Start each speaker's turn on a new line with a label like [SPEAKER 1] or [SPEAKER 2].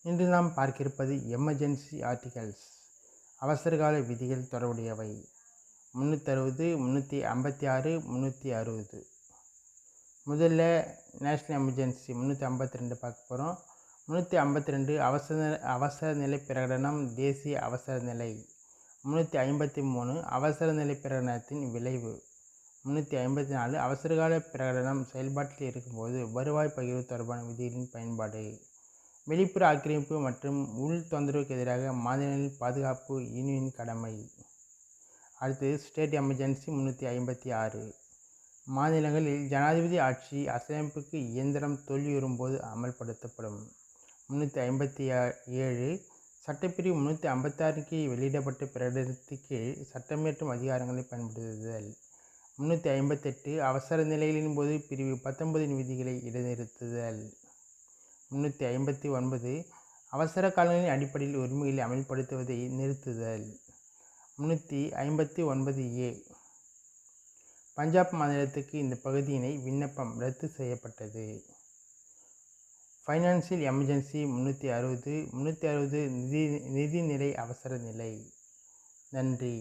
[SPEAKER 1] இன்று நாம் பார்க்க இருப்பது எமர்ஜென்சி ஆர்டிகல்ஸ், அவசரகால விதிகள் தொடர்புடையவை. 360, 356, 360. முதல்ல நேஷ்னல் எமர்ஜென்சி 352 பார்க்க போகிறோம். 352 அவசர நிலை பிரகடனம், தேசிய அவசர நிலை. 353 அவசர நிலை பிரகடனத்தின் விளைவு. 354 அவசரகால பிரகடனம் செயல்பாட்டில் இருக்கும்போது வருவாய் பகிர்வு தொடர்பான விதிகளின் பயன்பாடு. வெளிப்புற ஆக்கிரமிப்பு மற்றும் உள் தொந்தரவுக்கு எதிராக மாநிலங்களின் பாதுகாப்பு யூனியன் கடமை. அடுத்து ஸ்டேட் எமர்ஜென்சி 356. மாநிலங்களில் ஜனாதிபதி ஆட்சி அரசமைப்புக்கு இயந்திரம் தோல்வியுறும்போது அமல்படுத்தப்படும். 357 சட்டப்பிரிவு 356 கீழ் வெளியிடப்பட்ட பிரகடனத்தின் கீழ் சட்டமியற்றும் அதிகாரங்களை பயன்படுத்துதல். 358 அவசர நிலைகளின் போது பிரிவு 19 விதிகளை இடைநிறுத்துதல். 359 அவசர காலங்களின் அடிப்படையில் உரிமைகளை அமல்படுத்துவதை நிறுத்துதல். 359A பஞ்சாப் மாநிலத்துக்கு இந்த பகுதியினை விண்ணப்பம் ரத்து செய்யப்பட்டது. ஃபைனான்சியல் எமர்ஜென்சி 360 நிதிநிலை அவசர நிலை. நன்றி.